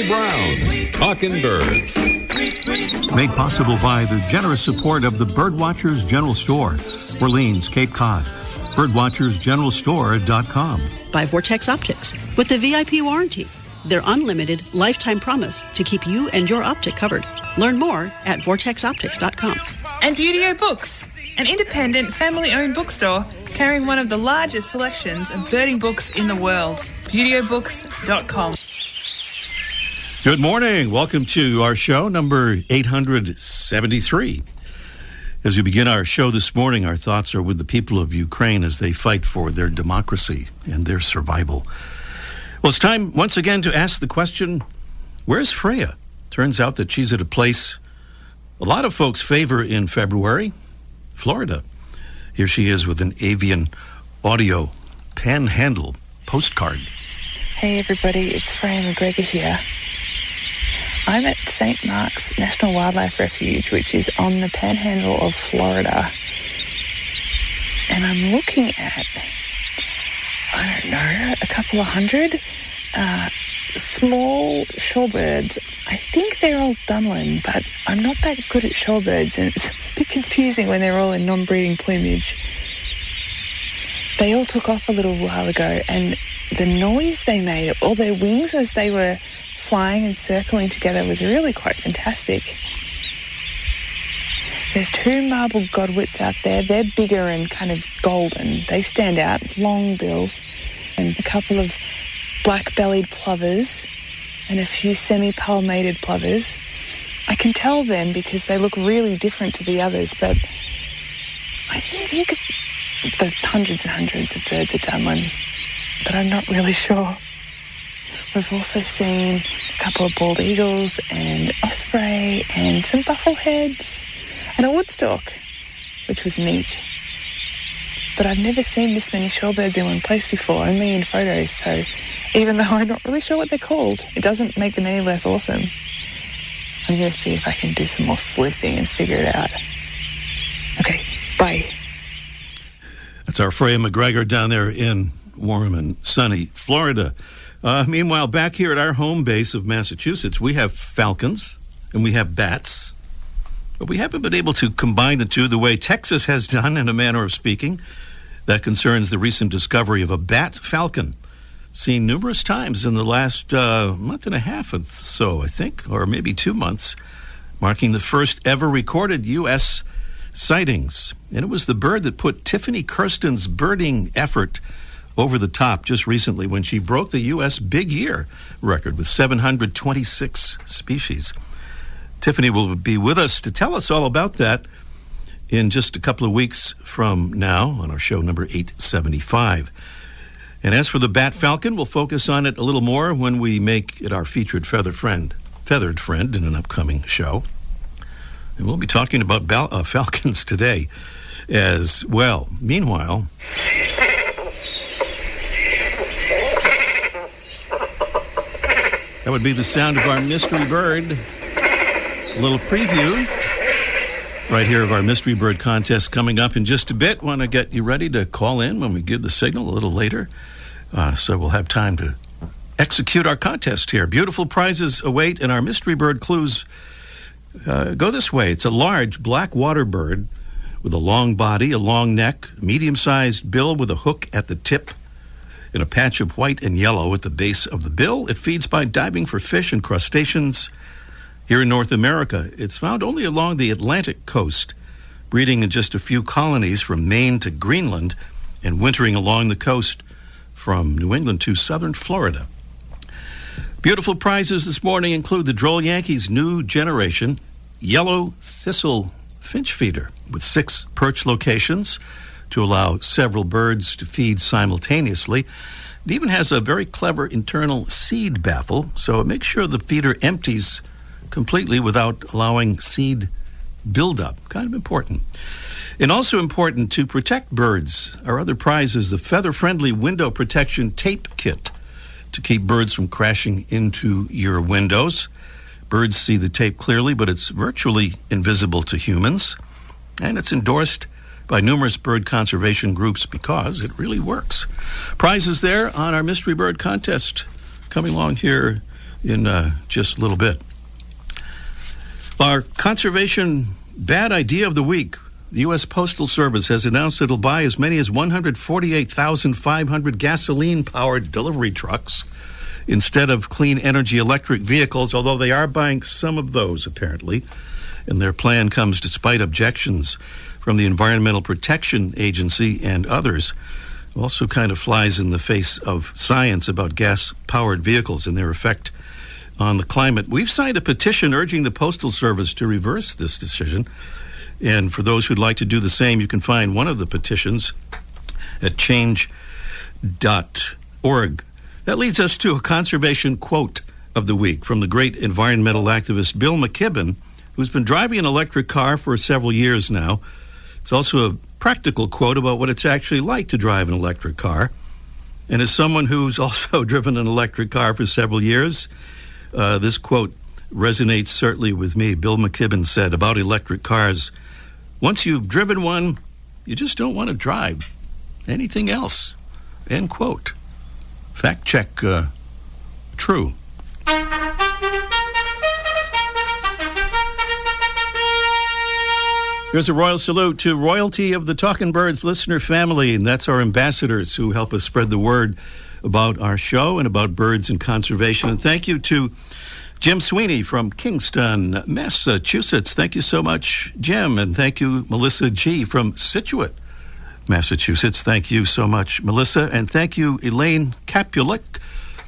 Brown's Talkin' Birds. Made possible by the generous support of the Birdwatchers General Store, Orleans, Cape Cod. Birdwatchersgeneralstore.com. By Vortex Optics with the VIP warranty, their unlimited lifetime promise to keep you and your optic covered. Learn more at vortexoptics.com. And Beautyo Books, an independent family-owned bookstore carrying one of the largest selections of birding books in the world. BeautyBooks.com. Good morning. Welcome to our show, number 873. As we begin our show this morning, our thoughts are with the people of Ukraine as they fight for their democracy and their survival. Well, it's time once again to ask the question, where's Freya? Turns out that she's at a place a lot of folks favor in February, Florida. Here she is with an avian audio panhandle postcard. Hey everybody, it's Freya McGregor here. I'm at St. Mark's National Wildlife Refuge, which is on the panhandle of Florida. And I'm looking at, I don't know, a couple of hundred small shorebirds. I think they're all Dunlin, but I'm not that good at shorebirds, and it's a bit confusing when they're all in non-breeding plumage. They all took off a little while ago, and the noise they made, all their wings as they were flying and circling together, was really quite fantastic. There's two marble godwits out there. They're bigger and kind of golden. They stand out, long bills, and a couple of black-bellied plovers and a few semi-palmated plovers. I can tell them because they look really different to the others, but I think the hundreds and hundreds of birds are Dunlin, but I'm not really sure. We've also seen a couple of bald eagles and osprey and some buffleheads and a woodstock, which was neat. But I've never seen this many shorebirds in one place before, only in photos, so even though I'm not really sure what they're called, it doesn't make them any less awesome. I'm going to see if I can do some more sleuthing and figure it out. Okay, bye. That's our Freya McGregor down there in warm and sunny Florida. Meanwhile, back here at our home base of Massachusetts, we have falcons and we have bats. But we haven't been able to combine the two the way Texas has done, in a manner of speaking. That concerns the recent discovery of a bat falcon, seen numerous times in the last month and a half or so, I think, or maybe 2 months, marking the first ever recorded U.S. sightings. And it was the bird that put Tiffany Kirsten's birding effort over the top just recently when she broke the U.S. Big Year record with 726 species. Tiffany will be with us to tell us all about that in just a couple of weeks from now on our show number 875. And as for the bat falcon, we'll focus on it a little more when we make it our featured feathered friend in an upcoming show. And we'll be talking about falcons today as well. Meanwhile, that would be the sound of our mystery bird. A little preview right here of our mystery bird contest coming up in just a bit. Want to get you ready to call in when we give the signal a little later. So we'll have time to execute our contest here. Beautiful prizes await, and our mystery bird clues go this way. It's a large black water bird with a long body, a long neck, medium-sized bill with a hook at the tip, and a patch of white and yellow at the base of the bill. It feeds by diving for fish and crustaceans. Here in North America, it's found only along the Atlantic coast, breeding in just a few colonies from Maine to Greenland and wintering along the coast from New England to southern Florida. Beautiful prizes this morning include the Droll Yankees' new generation yellow thistle finch feeder with 6 perch locations to allow several birds to feed simultaneously. It even has a very clever internal seed baffle, so it makes sure the feeder empties completely without allowing seed buildup. Kind of important. And also important to protect birds. Our other prize is the feather-friendly window protection tape kit to keep birds from crashing into your windows. Birds see the tape clearly, but it's virtually invisible to humans. And it's endorsed by numerous bird conservation groups because it really works. Prizes there on our Mystery Bird contest coming along here in just a little bit. Our conservation bad idea of the week. The U.S. Postal Service has announced it'll buy as many as 148,500 gasoline-powered delivery trucks instead of clean energy electric vehicles, although they are buying some of those, apparently. And their plan comes despite objections from the Environmental Protection Agency and others. Also kind of flies in the face of science about gas-powered vehicles and their effect on the climate. We've signed a petition urging the Postal Service to reverse this decision. And for those who'd like to do the same, you can find one of the petitions at change.org. That leads us to a conservation quote of the week from the great environmental activist Bill McKibben, who's been driving an electric car for several years now. It's also a practical quote about what it's actually like to drive an electric car. And as someone who's also driven an electric car for several years, this quote resonates certainly with me. Bill McKibben said about electric cars, "Once you've driven one, you just don't want to drive anything else." End quote. Fact check, true. Here's a royal salute to royalty of the Talkin' Birds listener family, and that's our ambassadors who help us spread the word about our show and about birds and conservation. And thank you to Jim Sweeney from Kingston, Massachusetts. Thank you so much, Jim. And thank you, Melissa G. from Scituate, Massachusetts. Thank you so much, Melissa. And thank you, Elaine Kapulik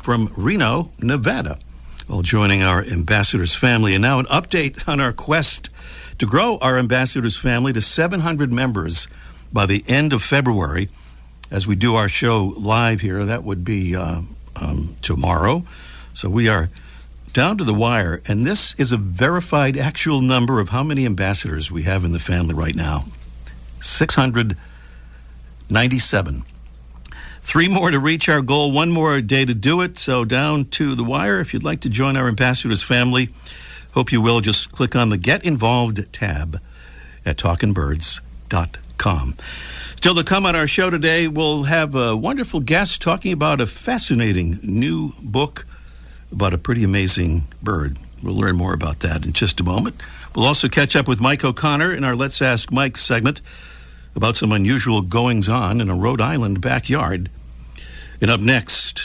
from Reno, Nevada, all joining our ambassadors family. And now an update on our quest to grow our ambassadors family to 700 members by the end of February as we do our show live here. That would be tomorrow. So we are down to the wire, and this is a verified actual number of how many ambassadors we have in the family right now. 697. 3 more to reach our goal, 1 more day to do it, so down to the wire. If you'd like to join our ambassadors family, hope you will. Just click on the Get Involved tab at talkinbirds.com. Still to come on our show today, we'll have a wonderful guest talking about a fascinating new book about a pretty amazing bird. We'll learn more about that in just a moment. We'll also catch up with Mike O'Connor in our Let's Ask Mike segment about some unusual goings-on in a Rhode Island backyard. And up next,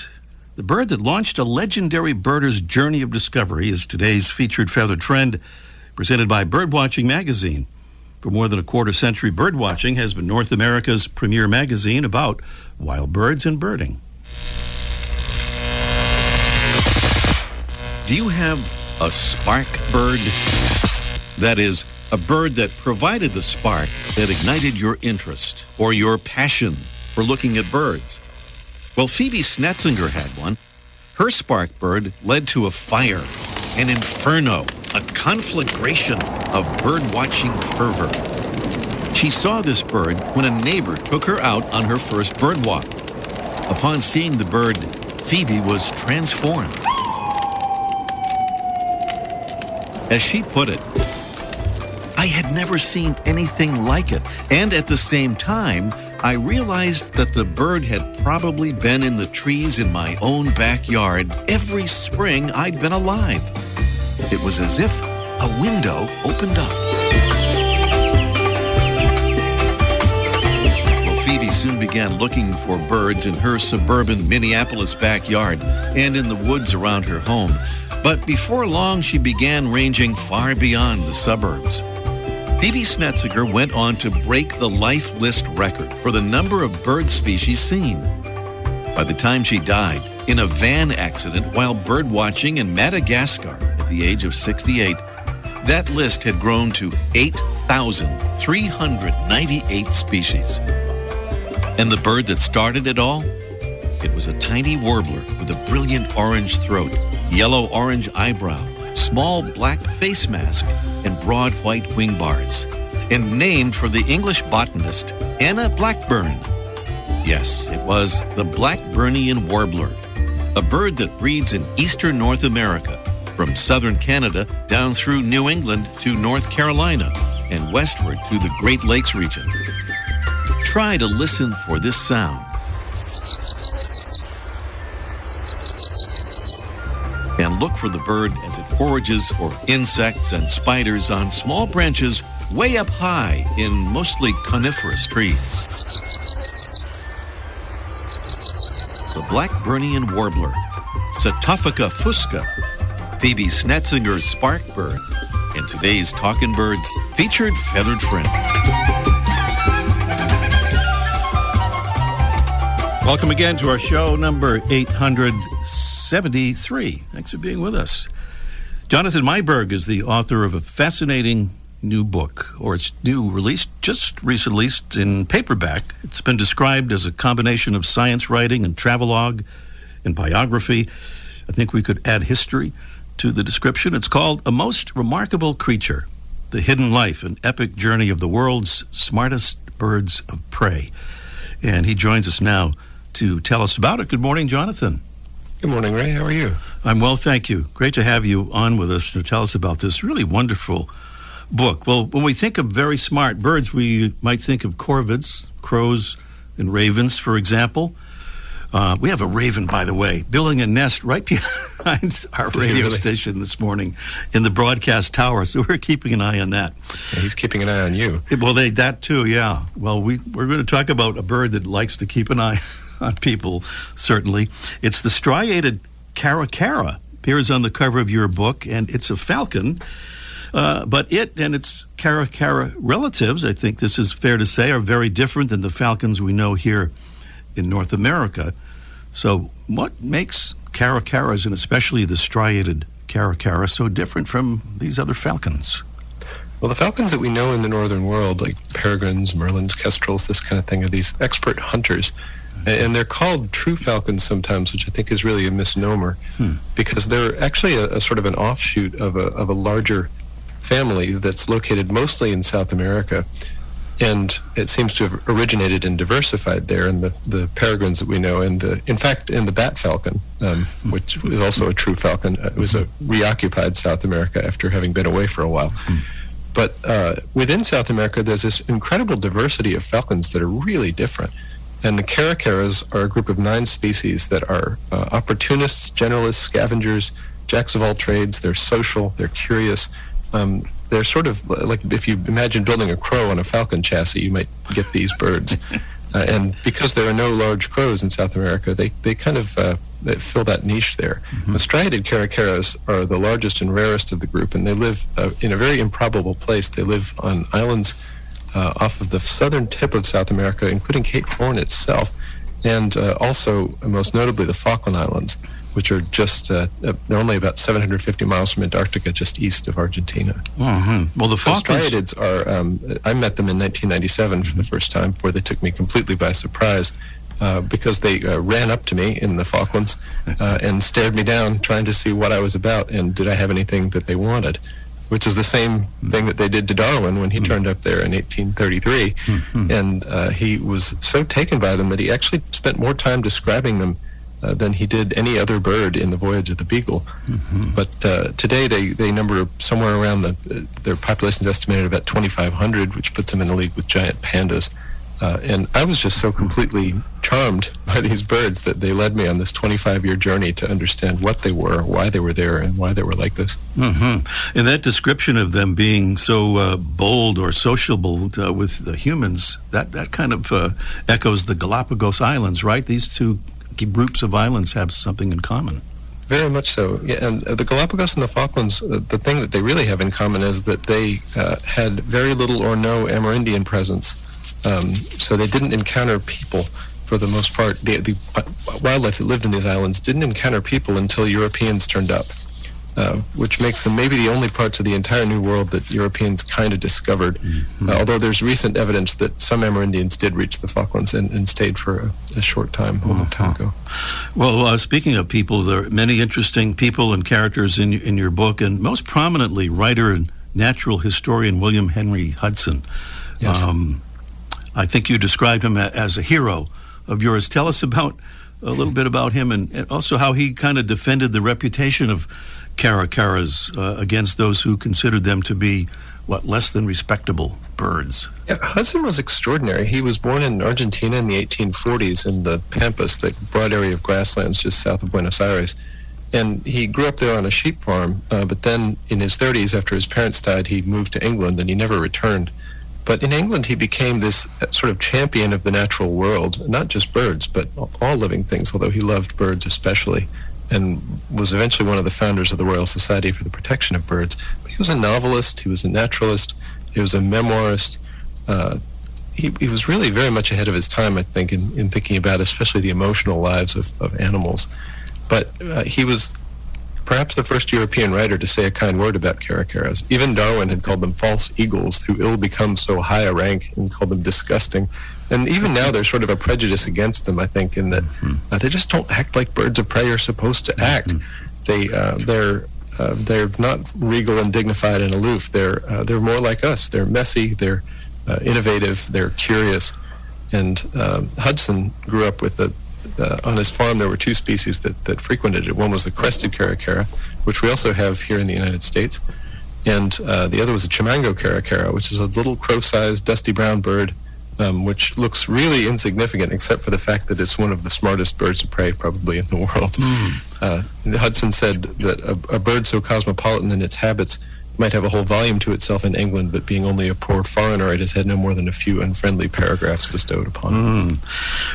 the bird that launched a legendary birder's journey of discovery is today's featured feathered friend, presented by Birdwatching Magazine. For more than a quarter century, Birdwatching has been North America's premier magazine about wild birds and birding. Do you have a spark bird? That is, a bird that provided the spark that ignited your interest or your passion for looking at birds. Well, Phoebe Snetzinger had one. Her spark bird led to a fire, an inferno, a conflagration of bird-watching fervor. She saw this bird when a neighbor took her out on her first bird walk. Upon seeing the bird, Phoebe was transformed. As she put it, I had never seen anything like it, and at the same time, I realized that the bird had probably been in the trees in my own backyard every spring I'd been alive. It was as if a window opened up. Well, Phoebe soon began looking for birds in her suburban Minneapolis backyard and in the woods around her home. But before long, she began ranging far beyond the suburbs. Phoebe Snetzinger went on to break the life list record for the number of bird species seen. By the time she died, in a van accident while bird watching in Madagascar at the age of 68, that list had grown to 8,398 species. And the bird that started it all? It was a tiny warbler with a brilliant orange throat, yellow-orange eyebrow, small black face mask, and broad white wing bars, and named for the English botanist Anna Blackburn. Yes, it was the Blackburnian warbler, a bird that breeds in eastern North America, from southern Canada down through New England to North Carolina, and westward through the Great Lakes region. Try to listen for this sound. and look for the bird as it forages for insects and spiders on small branches way up high in mostly coniferous trees. The black Burnian warbler, Setophaga fusca, Phoebe Snetzinger's sparkbird, and today's Talkin' Birds featured feathered friend. Welcome again to our show number 873. Thanks for being with us. Jonathan Meiberg is the author of a fascinating new book, or it's new released, just recently released in paperback. It's been described as a combination of science writing and travelogue and biography. I think we could add history to the description. It's called A Most Remarkable Creature, The Hidden Life and Epic Journey of the World's Smartest Birds of Prey. And he joins us now to tell us about it. Good morning, Jonathan. Good morning, Ray. How are you? I'm well, thank you. Great to have you on with us to tell us about this really wonderful book. Well, when we think of very smart birds, we might think of corvids, crows, and ravens, for example. We have a raven, by the way, building a nest right behind our radio station this morning in the broadcast tower, so we're keeping an eye on that. Yeah, he's keeping an eye on you. Well, that too, yeah. Well, we're going to talk about a bird that likes to keep an eye on people, certainly. It's the Striated Caracara, appears on the cover of your book, and it's a falcon. But it and its Caracara relatives, I think this is fair to say, are very different than the falcons we know here in North America. So what makes caracaras, and especially the striated caracara, so different from these other falcons? Well, the falcons that we know in the northern world, like peregrines, merlins, kestrels, this kind of thing, are these expert hunters. And they're called true falcons sometimes, which I think is really a misnomer, because they're actually a sort of an offshoot of a larger family that's located mostly in South America. And it seems to have originated and diversified there in the peregrines that we know. And in fact, in the bat falcon, which is also a true falcon, it was reoccupied South America after having been away for a while. But within South America, there's this incredible diversity of falcons that are really different. And the caracaras are a group of 9 species that are opportunists, generalists, scavengers, jacks of all trades. They're social, they're curious. They're sort of like, if you imagine building a crow on a falcon chassis, you might get these birds. And because there are no large crows in South America, they kind of fill that niche there. The striated caracaras are the largest and rarest of the group, and they live in a very improbable place. They live on islands off of the southern tip of South America, including Cape Horn itself, and also, most notably, the Falkland Islands, which are just, they're only about 750 miles from Antarctica, just east of Argentina. Well, the Falklands... Striatids are, I met them in 1997 for the first time, where they took me completely by surprise, because they ran up to me in the Falklands and stared me down, trying to see what I was about and did I have anything that they wanted, which is the same thing that they did to Darwin when he turned up there in 1833. And he was so taken by them that he actually spent more time describing them than he did any other bird in the voyage of the Beagle. But today they number somewhere around their population is estimated about 2,500, which puts them in the league with giant pandas. And I was just so completely charmed by these birds that they led me on this 25-year journey to understand what they were, why they were there, and why they were like this. And that description of them being so bold or sociable with the humans, that kind of echoes the Galapagos Islands, right? These two groups of islands have something in common. Very much so. Yeah, and the Galapagos and the Falklands, the thing that they really have in common is that they had very little or no Amerindian presence. So they didn't encounter people for the most part. The wildlife that lived in these islands didn't encounter people until Europeans turned up, which makes them maybe the only parts of the entire New World that Europeans kind of discovered, although there's recent evidence that some Amerindians did reach the Falklands and stayed for a short time, a long time ago. Well, speaking of people, there are many interesting people and characters in your book, and most prominently writer and natural historian William Henry Hudson. Yes. I think you described him as a hero of yours. Tell us about a little bit about him and also how he kind of defended the reputation of caracaras against those who considered them to be, less than respectable birds. Yeah, Hudson was extraordinary. He was born in Argentina in the 1840s in the Pampas, that broad area of grasslands just south of Buenos Aires. And he grew up there on a sheep farm, but then in his 30s, after his parents died, he moved to England and he never returned. But in England, he became this sort of champion of the natural world, not just birds, but all living things, although he loved birds especially, and was eventually one of the founders of the Royal Society for the Protection of Birds. But he was a novelist, he was a naturalist, he was a memoirist. He was really very much ahead of his time, I think, in thinking about especially the emotional lives of animals. But he was perhaps the first European writer to say a kind word about caracaras. Even Darwin had called them false eagles who ill become so high a rank, and called them disgusting. And even now there's sort of a prejudice against them, I think, in that they just don't act like birds of prey are supposed to act. They're not regal and dignified and aloof. They're more like us. They're messy. They're innovative. They're curious. And Hudson grew up with on his farm. There were two species that frequented it. One was the crested caracara, which we also have here in the United States, and the other was a chimango caracara, which is a little crow-sized, dusty brown bird, which looks really insignificant, except for the fact that it's one of the smartest birds of prey probably in the world. Hudson said that a bird so cosmopolitan in its habits might have a whole volume to itself in England, but being only a poor foreigner, it has had no more than a few unfriendly paragraphs bestowed upon it.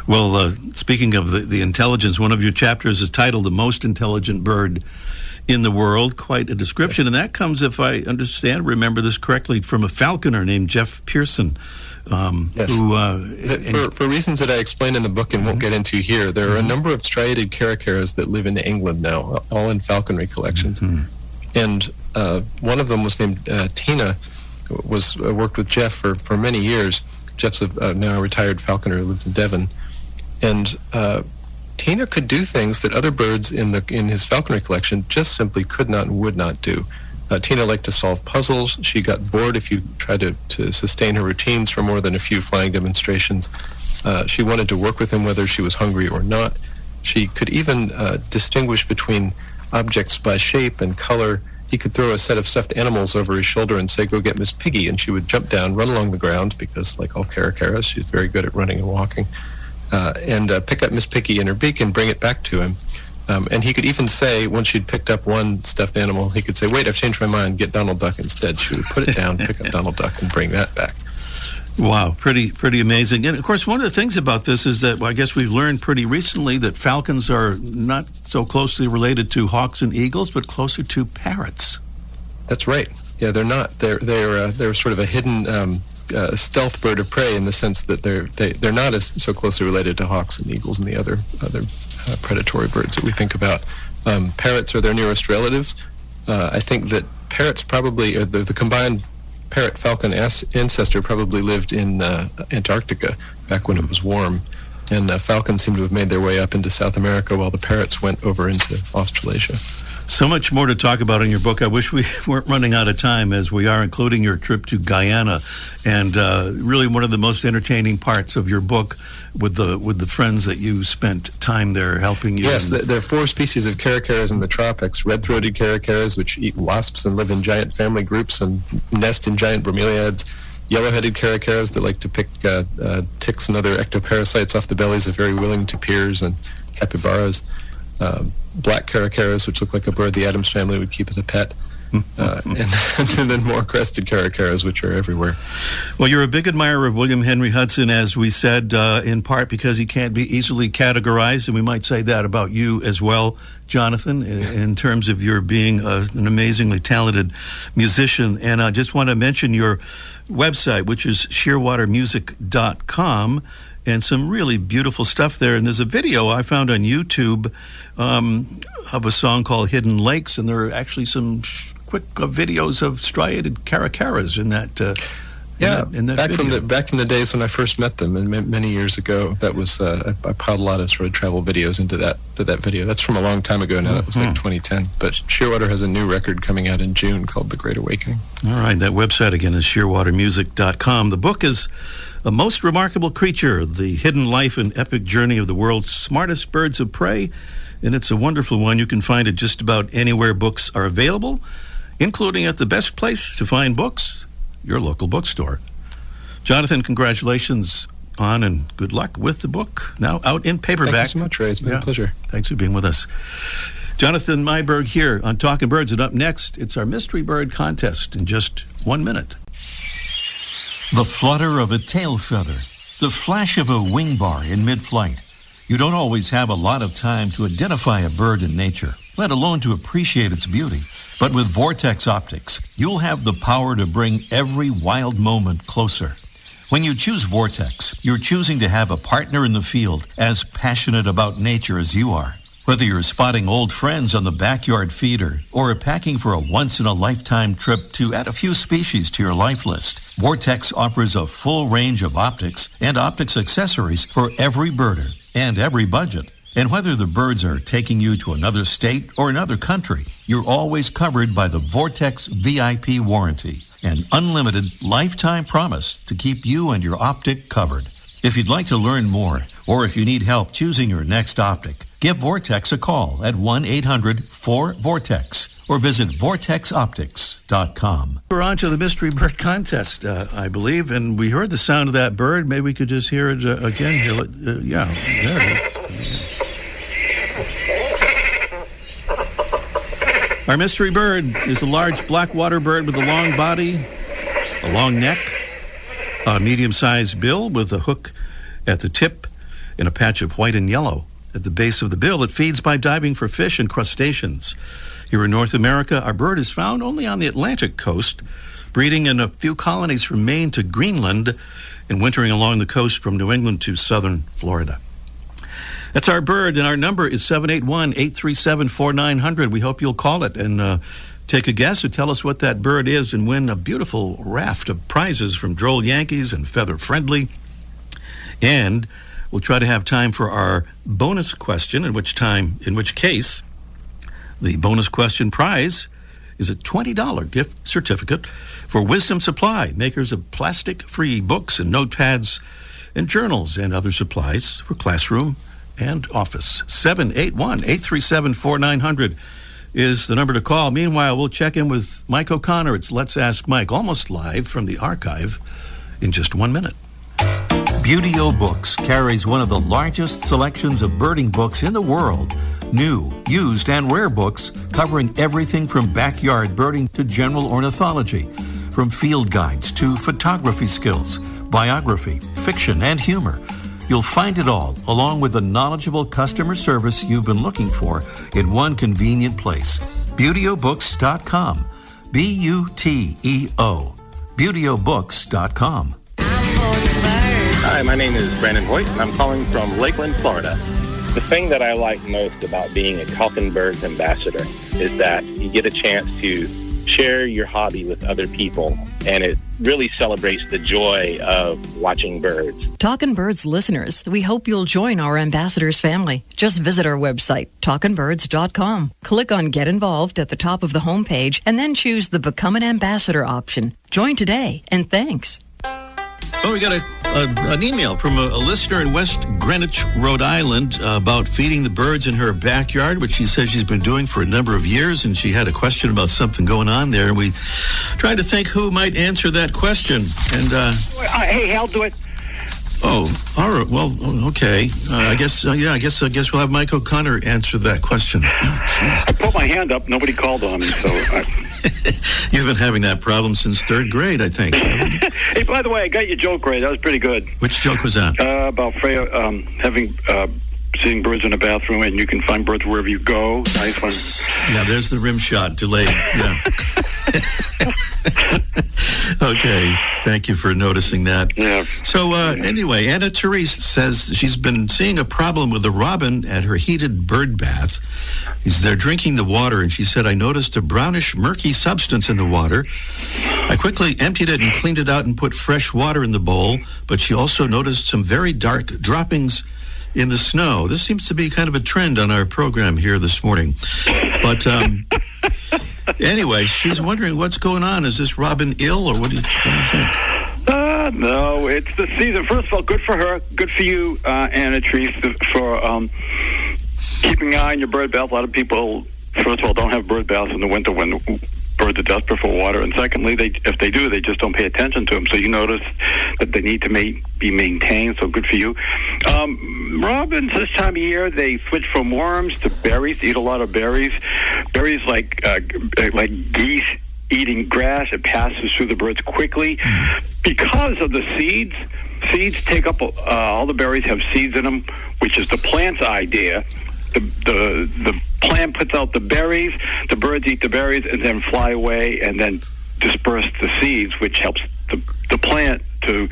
Well, speaking of the intelligence, one of your chapters is titled The Most Intelligent Bird in the World. Quite a description. And that comes, if I remember this correctly, from a falconer named Jeff Pearson. Yes. Who, for reasons that I explain in the book and won't get into here, there are a number of striated caracaras that live in England now, all in falconry collections. And one of them was named Tina, worked with Jeff for many years. Jeff's now a retired falconer who lives in Devon. And Tina could do things that other birds in his falconry collection just simply could not and would not do. Tina liked to solve puzzles. She got bored if you tried to sustain her routines for more than a few flying demonstrations. She wanted to work with him whether she was hungry or not. She could even distinguish between objects by shape and color. He could throw a set of stuffed animals over his shoulder and say, "Go get Miss Piggy," and she would jump down, run along the ground, because like all caracaras, she's very good at running and walking, and pick up Miss Piggy in her beak and bring it back to him. And he could even say, once she'd picked up one stuffed animal, he could say, "Wait, I've changed my mind, get Donald Duck instead." She would put it down, pick up Donald Duck, and bring that back. Wow, pretty amazing. And of course, one of the things about this is that, well, I guess we've learned pretty recently that falcons are not so closely related to hawks and eagles, but closer to parrots. That's right. Yeah, they're not. They're sort of a hidden stealth bird of prey in the sense that they're not as so closely related to hawks and eagles and the other predatory birds that we think about. Parrots are their nearest relatives. I think that parrots probably are the combined parrot-falcon ancestor probably lived in Antarctica back when it was warm, and falcons seem to have made their way up into South America while the parrots went over into Australasia. So much more to talk about in your book. I wish we weren't running out of time, as we are, including your trip to Guyana, and really one of the most entertaining parts of your book with the friends that you spent time there helping you. Yes, there are 4 species of caracaras in the tropics: red-throated caracaras, which eat wasps and live in giant family groups and nest in giant bromeliads; yellow-headed caracaras that like to pick ticks and other ectoparasites off the bellies of very willing tapirs and capybaras; black caracaras, which look like a bird the Addams family would keep as a pet; and then more crested caracaras, which are everywhere. Well, you're a big admirer of William Henry Hudson, as we said, in part because he can't be easily categorized, and we might say that about you as well, Jonathan, in terms of your being an amazingly talented musician. And I just want to mention your website, which is shearwatermusic.com, and some really beautiful stuff there. And there's a video I found on YouTube of a song called Hidden Lakes, and there are actually some quick videos of striated caracaras in that in that video. Back from the days when I first met them, and many years ago. That was I piled a lot of sort of travel videos into that video. That's from a long time ago now. That was like 2010. But Shearwater has a new record coming out in June called The Great Awakening. All right, that website again is shearwatermusic.com. The book is A Most Remarkable Creature: The Hidden Life and Epic Journey of the World's Smartest Birds of Prey. And it's a wonderful one. You can find it just about anywhere books are available, including at the best place to find books, your local bookstore. Jonathan, congratulations on, and good luck with the book. Now out in paperback. Thank you so much, Ray. It's been a pleasure. Thanks for being with us. Jonathan Myberg here on Talking Birds, and up next, it's our Mystery Bird contest in just 1 minute. The flutter of a tail feather, the flash of a wing bar in mid-flight. You don't always have a lot of time to identify a bird in nature, let alone to appreciate its beauty. But with Vortex Optics, you'll have the power to bring every wild moment closer. When you choose Vortex, you're choosing to have a partner in the field as passionate about nature as you are. Whether you're spotting old friends on the backyard feeder or packing for a once-in-a-lifetime trip to add a few species to your life list, Vortex offers a full range of optics and optics accessories for every birder and every budget. And whether the birds are taking you to another state or another country, you're always covered by the Vortex VIP warranty, an unlimited lifetime promise to keep you and your optic covered. If you'd like to learn more, or if you need help choosing your next optic, give Vortex a call at 1-800-4VORTEX or visit vortexoptics.com. We're on to the Mystery Bird Contest, I believe, and we heard the sound of that bird. Maybe we could just hear it again. Yeah, there it is. Our mystery bird is a large black water bird with a long body, a long neck, a medium-sized bill with a hook at the tip and a patch of white and yellow at the base of the bill. It feeds by diving for fish and crustaceans. Here in North America, our bird is found only on the Atlantic coast, breeding in a few colonies from Maine to Greenland and wintering along the coast from New England to southern Florida. That's our bird, and our number is 781-837-4900. We hope you'll call it and take a guess or tell us what that bird is and win a beautiful raft of prizes from Droll Yankees and Feather Friendly. And we'll try to have time for our bonus question, in which case the bonus question prize is a $20 gift certificate for Wisdom Supply, makers of plastic-free books and notepads and journals and other supplies for classroom and office. 781-837-4900 is the number to call. Meanwhile, we'll check in with Mike O'Connor. It's Let's Ask Mike, almost live from the archive in just 1 minute. Beauty-O Books carries one of the largest selections of birding books in the world. New, used, and rare books covering everything from backyard birding to general ornithology, from field guides to photography skills, biography, fiction, and humor. You'll find it all, along with the knowledgeable customer service you've been looking for in one convenient place. BeautyOBooks.com. B-U-T-E-O. BeautyOBooks.com. Hi, my name is Brandon Hoyt, and I'm calling from Lakeland, Florida. The thing that I like most about being a Talking Birds ambassador is that you get a chance to share your hobby with other people, and it really celebrates the joy of watching birds. Talkin' Birds listeners, we hope you'll join our ambassadors family. Just visit our website, talkinbirds.com. Click on Get Involved at the top of the homepage, and then choose the Become an Ambassador option. Join today, and thanks. Oh, we got an email from a listener in West Greenwich, Rhode Island, about feeding the birds in her backyard, which she says she's been doing for a number of years, and she had a question about something going on there. And we tried to think who might answer that question. And hey, I'll do it. Oh, all right. Well, okay. I guess we'll have Mike O'Connor answer that question. I put my hand up. Nobody called on me, so. You've been having that problem since third grade, I think. Hey, by the way, I got your joke right. That was pretty good. Which joke was that? About Freya seeing birds in a bathroom, and you can find birds wherever you go. Nice one. Yeah, there's the rim shot delayed. Yeah. Okay, thank you for noticing that. Yeah. So anyway, Anna Therese says she's been seeing a problem with the robin at her heated bird bath. They're drinking the water, and she said, I noticed a brownish, murky substance in the water. I quickly emptied it and cleaned it out and put fresh water in the bowl, but she also noticed some very dark droppings in the snow. This seems to be kind of a trend on our program here this morning. But anyway, she's wondering what's going on. Is this robin ill, or what do you think? No, it's the season. First of all, good for her. Good for you, Anna Therese, for keeping an eye on your bird bath. A lot of people, first of all, don't have bird baths in the winter when birds are desperate for water, and secondly, if they do, they just don't pay attention to them. So you notice that they need to be maintained. So good for you. Robins this time of year, they switch from worms to berries. Eat a lot of berries. Berries like geese eating grass. It passes through the birds quickly because of the seeds. Seeds take up all the berries have seeds in them, which is the plant's idea. The plant puts out the berries, the birds eat the berries, and then fly away and then disperse the seeds, which helps the plant to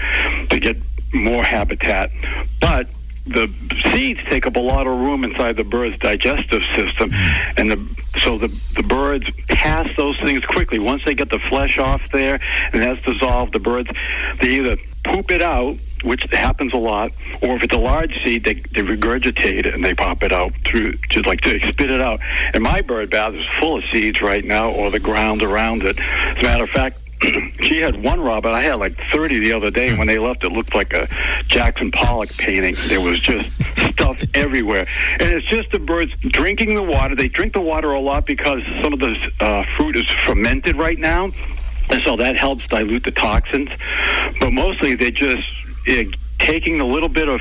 get more habitat. But the seeds take up a lot of room inside the bird's digestive system, and so the birds pass those things quickly. Once they get the flesh off there and that's dissolved, the birds, they either poop it out, which happens a lot, or if it's a large seed, they regurgitate it and they pop it out through, just like to spit it out. And my bird bath is full of seeds right now, or the ground around it. As a matter of fact, she had one robin. I had like 30 the other day, and when they left, it looked like a Jackson Pollock painting. There was just stuff everywhere. And it's just the birds drinking the water. They drink the water a lot because some of the fruit is fermented right now, and so that helps dilute the toxins. But mostly they just taking a little bit of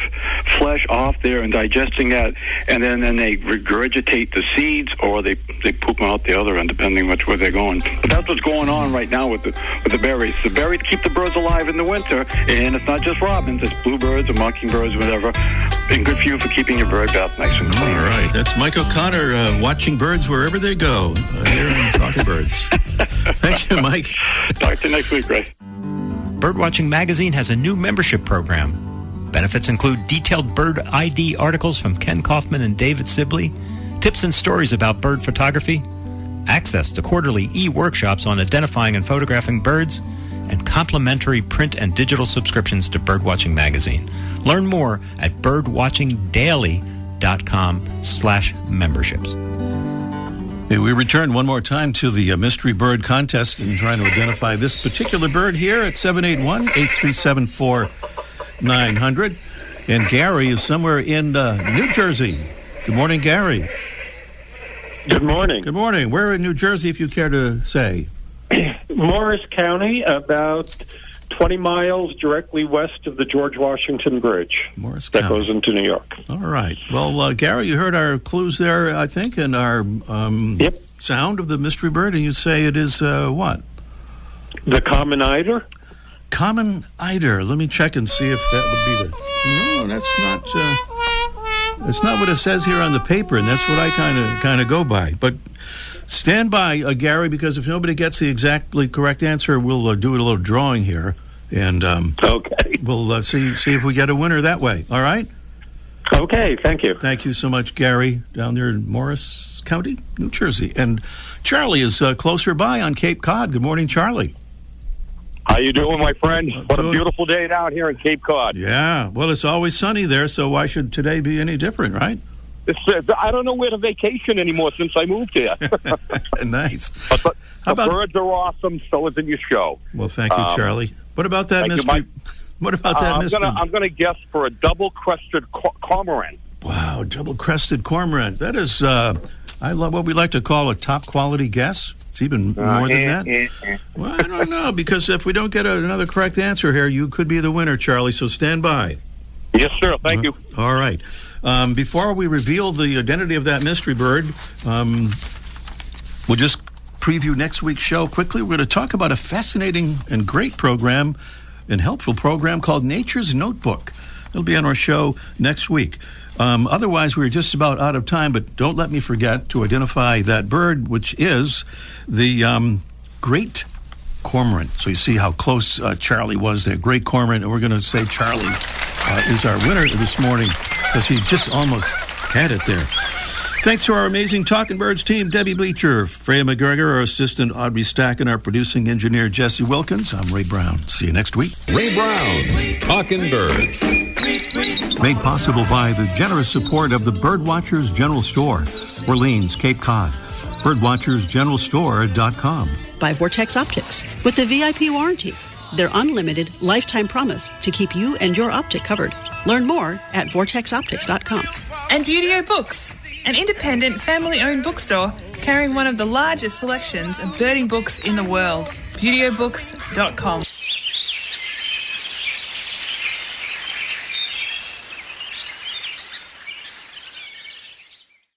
flesh off there and digesting that, and then they regurgitate the seeds, or they poop them out the other end, depending which way they're going. But that's what's going on right now with the berries. The berries keep the birds alive in the winter, and it's not just robins, it's bluebirds or mockingbirds or whatever. And good for you for keeping your bird bath nice and clean. All right, that's Mike O'Connor watching birds wherever they go here in Talking Birds. Thank you, Mike. Talk to you next week, Ray. Birdwatching Magazine has a new membership program. Benefits include detailed bird ID articles from Ken Kaufman and David Sibley, tips and stories about bird photography, access to quarterly e-workshops on identifying and photographing birds, and complimentary print and digital subscriptions to Birdwatching Magazine. Learn more at birdwatchingdaily.com/memberships. Hey, we return one more time to the Mystery Bird Contest and trying to identify this particular bird here at 781-837-4900. And Gary is somewhere in New Jersey. Good morning, Gary. Good morning. Good morning. Where in New Jersey, if you care to say? Morris County, about 20 miles directly west of the George Washington Bridge. Morris County. That goes into New York. All right. Well, Gary, you heard our clues there, I think, and our sound of the mystery bird, and you say it is what? The common eider? Common eider. Let me check and see if that would be the... No, that's not... That's not what it says here on the paper, and that's what I kind of go by. But stand by, Gary, because if nobody gets the exactly correct answer, we'll do a little drawing here, and okay, we'll see if we get a winner that way. All right? Okay, thank you. Thank you so much, Gary, down there in Morris County, New Jersey. And Charlie is closer by on Cape Cod. Good morning, Charlie. How you doing, my friend? What a beautiful day down here in Cape Cod. Yeah, well, it's always sunny there, so why should today be any different, right? I don't know where to vacation anymore since I moved here. Nice. But the birds are awesome, so isn't your show. Well, thank you, Charlie. What about that mystery? What about that mystery? I'm going to guess for a double-crested cormorant. Wow, double-crested cormorant. That is, I love what we like to call a top-quality guess. It's even more than that. Well, I don't know, because if we don't get another correct answer here, you could be the winner, Charlie, so stand by. Yes, sir. Thank you. All right. Before we reveal the identity of that mystery bird, we'll just preview next week's show quickly. We're going to talk about a fascinating and great program and helpful program called Nature's Notebook. It'll be on our show next week. Otherwise, we're just about out of time, but don't let me forget to identify that bird, which is the great cormorant. So you see how close Charlie was there, great cormorant, and we're going to say Charlie is our winner this morning because he just almost had it there. Thanks to our amazing Talking Birds team, Debbie Bleacher, Freya McGregor, our assistant Audrey Stack, and our producing engineer Jesse Wilkins. I'm Ray Brown. See you next week. Ray Brown's Talking Birds. Made possible by the generous support of the Birdwatchers General Store, Orleans, Cape Cod. Birdwatchersgeneralstore.com. By Vortex Optics. With the VIP warranty, their unlimited lifetime promise to keep you and your optic covered. Learn more at vortexoptics.com. And Beautyo Books, an independent family-owned bookstore carrying one of the largest selections of birding books in the world. Beautyobooks.com.